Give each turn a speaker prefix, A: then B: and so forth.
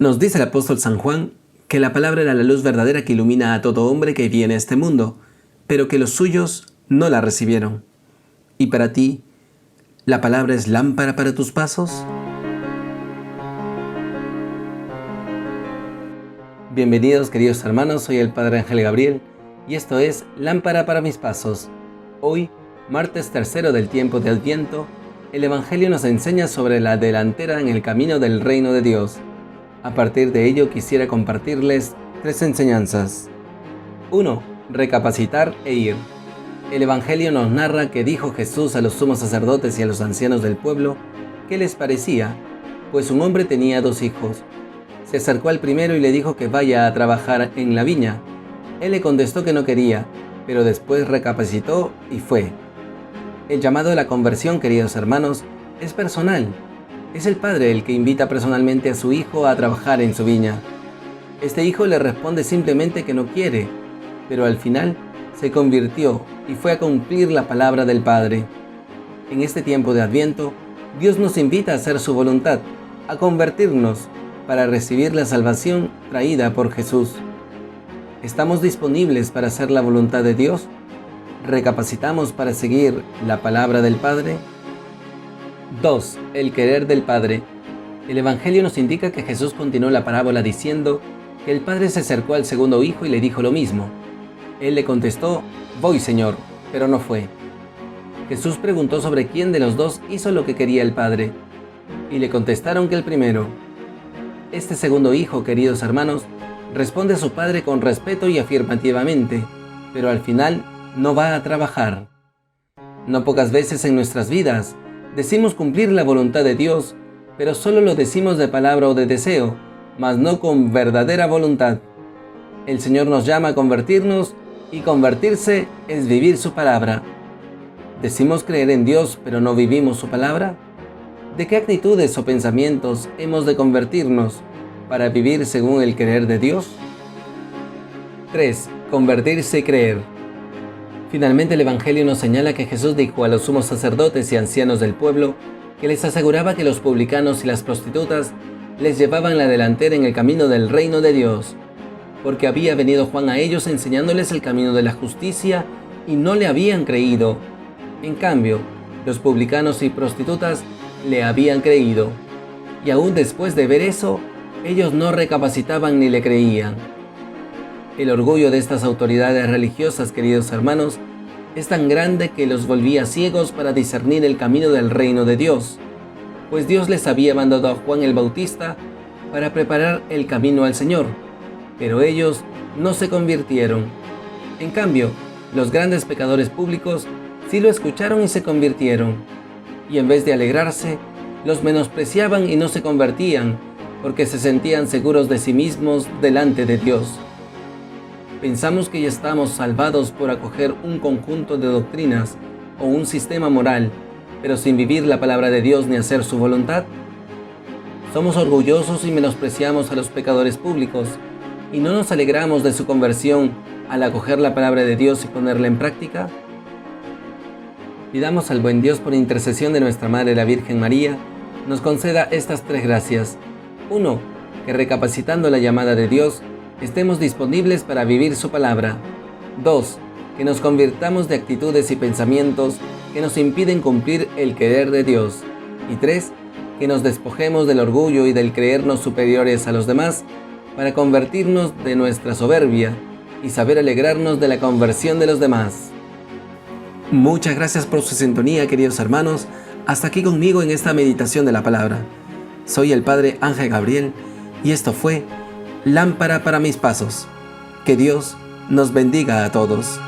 A: Nos dice el apóstol San Juan que la palabra era la luz verdadera que ilumina a todo hombre que viene a este mundo, pero que los suyos no la recibieron. ¿Y para ti, la palabra es lámpara para tus pasos? Bienvenidos, queridos hermanos, soy el Padre Ángel Gabriel y esto es Lámpara para mis pasos. Hoy, martes tercero del tiempo de Adviento, el Evangelio nos enseña sobre la delantera en el camino del reino de Dios. A partir de ello quisiera compartirles 3 enseñanzas. 1. Recapacitar e ir. El Evangelio nos narra que dijo Jesús a los sumos sacerdotes y a los ancianos del pueblo qué les parecía, pues un hombre tenía 2 hijos. Se acercó al primero y le dijo que vaya a trabajar en la viña. Él le contestó que no quería, pero después recapacitó y fue. El llamado a la conversión, queridos hermanos, es personal. Es el padre el que invita personalmente a su hijo a trabajar en su viña. Este hijo le responde simplemente que no quiere, pero al final se convirtió y fue a cumplir la palabra del Padre. En este tiempo de Adviento, Dios nos invita a hacer su voluntad, a convertirnos para recibir la salvación traída por Jesús. ¿Estamos disponibles para hacer la voluntad de Dios? ¿Recapacitamos para seguir la palabra del Padre? 2. El querer del Padre. El Evangelio nos indica que Jesús continuó la parábola diciendo que el Padre se acercó al segundo hijo y le dijo lo mismo. Él le contestó, «Voy, Señor», pero no fue. Jesús preguntó sobre quién de los 2 hizo lo que quería el Padre, y le contestaron que el primero. Este segundo hijo, queridos hermanos, responde a su padre con respeto y afirmativamente, pero al final no va a trabajar. No pocas veces en nuestras vidas decimos cumplir la voluntad de Dios, pero solo lo decimos de palabra o de deseo, mas no con verdadera voluntad. El Señor nos llama a convertirnos y convertirse es vivir su palabra. ¿Decimos creer en Dios pero no vivimos su palabra? ¿De qué actitudes o pensamientos hemos de convertirnos para vivir según el querer de Dios? 3. Convertirse y creer. Finalmente el Evangelio nos señala que Jesús dijo a los sumos sacerdotes y ancianos del pueblo que les aseguraba que los publicanos y las prostitutas les llevaban la delantera en el camino del reino de Dios, porque había venido Juan a ellos enseñándoles el camino de la justicia y no le habían creído. En cambio, los publicanos y prostitutas le habían creído, y aún después de ver eso, ellos no recapacitaban ni le creían. El orgullo de estas autoridades religiosas, queridos hermanos, es tan grande que los volvía ciegos para discernir el camino del reino de Dios, pues Dios les había mandado a Juan el Bautista para preparar el camino al Señor, pero ellos no se convirtieron. En cambio, los grandes pecadores públicos sí lo escucharon y se convirtieron, y en vez de alegrarse, los menospreciaban y no se convertían, porque se sentían seguros de sí mismos delante de Dios. ¿Pensamos que ya estamos salvados por acoger un conjunto de doctrinas o un sistema moral, pero sin vivir la palabra de Dios ni hacer su voluntad? ¿Somos orgullosos y menospreciamos a los pecadores públicos y no nos alegramos de su conversión al acoger la palabra de Dios y ponerla en práctica? Pidamos al buen Dios, por intercesión de nuestra Madre la Virgen María, nos conceda estas 3 gracias. 1. Que recapacitando la llamada de Dios, estemos disponibles para vivir su palabra. 2. Que nos convirtamos de actitudes y pensamientos que nos impiden cumplir el querer de Dios. Y 3. Que nos despojemos del orgullo y del creernos superiores a los demás para convertirnos de nuestra soberbia y saber alegrarnos de la conversión de los demás. Muchas gracias por su sintonía, queridos hermanos. Hasta aquí conmigo en esta meditación de la palabra. Soy el Padre Ángel Gabriel y esto fue Lámpara para mis pasos. Que Dios nos bendiga a todos.